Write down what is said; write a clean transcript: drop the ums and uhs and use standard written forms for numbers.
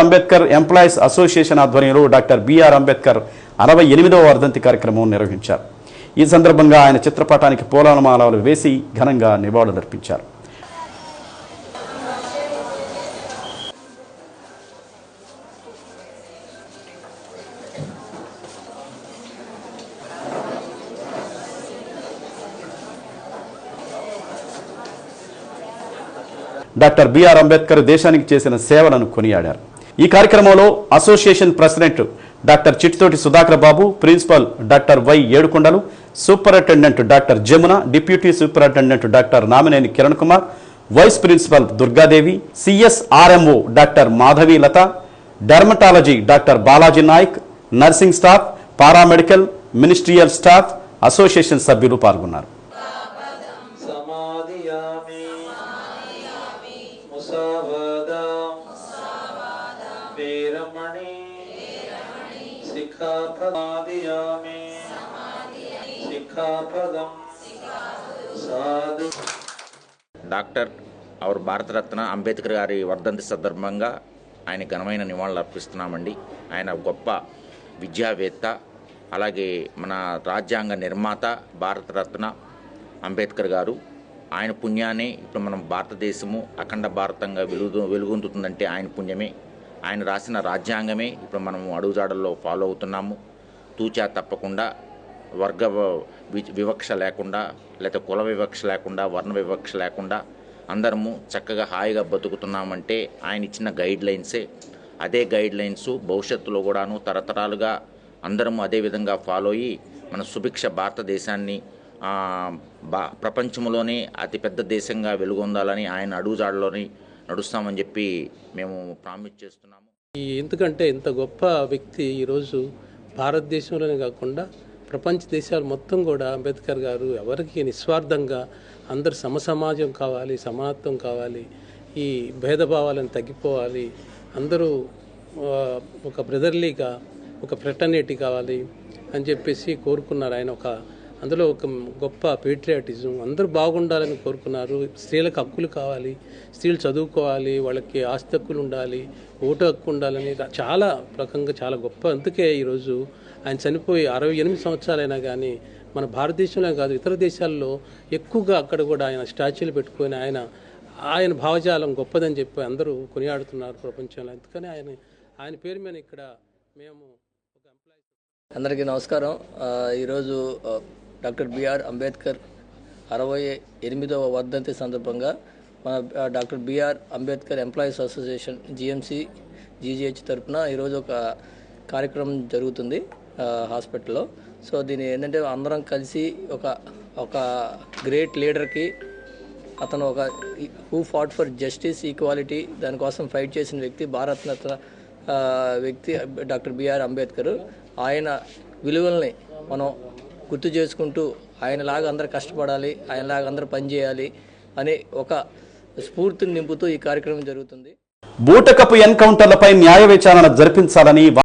Ambedkar employees association ఆధ్వర్యంలో doctor BR Ambedkar 68వ వర్ధంతి కార్యక్రమం నిర్వహించారు. ఈ సందర్భంగా ఆయన చిత్రపటానికి పూలమాలలు వేసి ఘనంగా నివాళులర్పించారు. డాక్టర్ బిఆర్ అంబేద్కర్ దేశానికి చేసిన సేవలను కొనియాడారు. ఈ కార్యక్రమంలో association president doctor Chittithoti Sudhakar Babu, principal doctor Y Yedukondalu, superintendent doctor Jamuna, deputy superintendent doctor Namineni Kiran Kumar, vice principal Durgadevi, CSRMO doctor Madhavi Latha, dermatology doctor Balaji Naik, nursing staff, paramedical, ministerial staff, association సభ్యులు పాల్గొన్నారు. డాక్టర్ और భారతరత్న అంబేద్కర్ గారి వర్ధంతి సందర్భంగా ఆయన ఘనమైన నివాళులు అర్పిస్తున్నామండి. ఆయన గొప్ప విద్యావేత్త, అలాగే మన రాజ్యాంగ నిర్మాత భారతరత్న అంబేద్కర్ గారు. ఆయన పుణ్యాన్ని ఇప్పుడు మనం భారతదేశము అఖండ భారతంగా వెలుగొందుతుందంటే ఆయన పుణ్యమే. ఆయన రాసిన రాజ్యాంగమే ఇప్పుడు మనము అడుగుజాడల్లో ఫాలో అవుతున్నాము. తూచా తప్పకుండా వర్గ వివక్ష లేకుండా, లేదా కుల వివక్ష లేకుండా, వర్ణ వివక్ష లేకుండా అందరము చక్కగా హాయిగా బతుకుతున్నామంటే ఆయన ఇచ్చిన గైడ్ లైన్సే. అదే గైడ్ లైన్స్ భవిష్యత్తులో కూడాను తరతరాలుగా అందరము అదే విధంగా ఫాలో అయ్యి మన సుభిక్ష భారతదేశాన్ని ప్రపంచంలోనే అతిపెద్ద దేశంగా వెలుగొందాలని ఆయన అడుగుజాడలోని నడుస్తామని చెప్పి మేము ప్రామిస్ చేస్తున్నాము. ఎందుకంటే ఇంత గొప్ప వ్యక్తి ఈరోజు భారతదేశంలోనే కాకుండా ప్రపంచ దేశాలు మొత్తం కూడా అంబేద్కర్ గారు ఎవరికి నిస్వార్థంగా అందరు సమసమాజం కావాలి, సమానత్వం కావాలి, ఈ భేదభావాలను తగ్గిపోవాలి, అందరూ ఒక బ్రదర్లీగా ఒక ఫ్రెటర్నిటీ కావాలి అని చెప్పేసి కోరుకున్నారు. ఆయన అందులో ఒక గొప్ప పేట్రియాటిజం, అందరూ బాగుండాలని కోరుకున్నారు. స్త్రీలకు హక్కులు కావాలి, స్త్రీలు చదువుకోవాలి, వాళ్ళకి ఆస్తి హక్కులు ఉండాలి, ఓటు హక్కు ఉండాలని చాలా రకంగా చాలా గొప్ప. అందుకే ఈరోజు ఆయన చనిపోయి 68 సంవత్సరాలైనా కానీ మన భారతదేశంలో కాదు ఇతర దేశాల్లో ఎక్కువగా అక్కడ కూడా ఆయన స్టాచ్యూలు పెట్టుకొని ఆయన భావజాలం గొప్పదని చెప్పి అందరూ కొనియాడుతున్నారు ప్రపంచంలో. అందుకని ఆయన పేరు మీద ఇక్కడ మేము ఒక ఎంప్లాయీ. అందరికీ నమస్కారం. ఈరోజు డాక్టర్ బిఆర్ అంబేద్కర్ 68వ వర్ధంతి సందర్భంగా మన doctor BR Ambedkar employees association GMC GGH తరఫున ఈరోజు ఒక కార్యక్రమం జరుగుతుంది హాస్పిటల్లో. సో దీని ఏంటంటే అందరం కలిసి ఒక గ్రేట్ లీడర్కి, అతను ఒక who fought for justice, equality, దానికోసం ఫైట్ చేసిన వ్యక్తి, భారతరత్న వ్యక్తి డాక్టర్ బిఆర్ అంబేద్కర్. ఆయన విలువల్ని మనం గుర్తు చేసుకుంటూ ఆయనలాగా అందరూ కష్టపడాలి, ఆయనలాగా అందరూ పనిచేయాలి అనే ఒక స్ఫూర్తిని నింపుతూ ఈ కార్యక్రమం జరుగుతుంది. బూటకపు ఎన్కౌంటర్లపై న్యాయ విచారణ జరిపించాలని